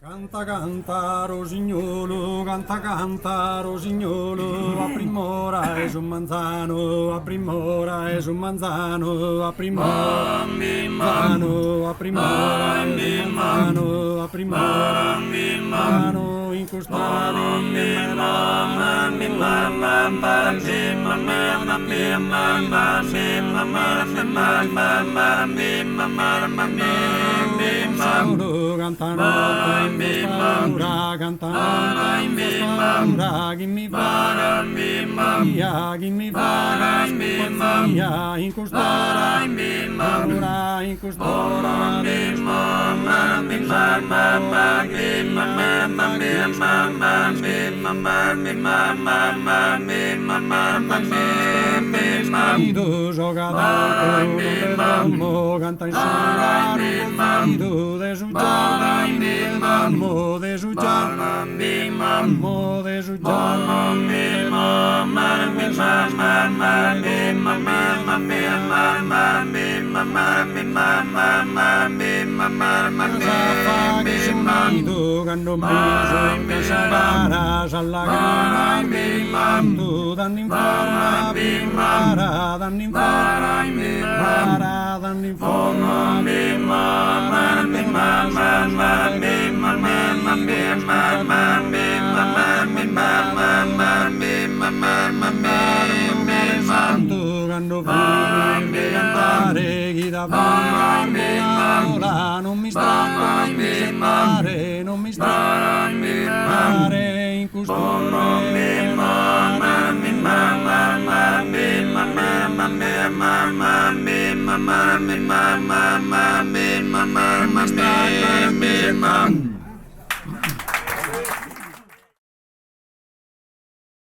Canta, canta, rosignolo, canta, canta, rosignolo, a primora è un manzano, a primora è un manzano, a primora, manzano, a primora, manzano, a primora, mano, incostare, cantano, paura, cantando, paura, che mi fa, via, che mi fa, via, in costara, paura, in costara, do jogador, mo canta in sura, do de sujar, mo de sujar, mo de sujar, do gando biso, para salagana, do dan informa, para dan informa, para dan informa, santo gando pare chi da pare non mi sta mare non mi sta mare in custode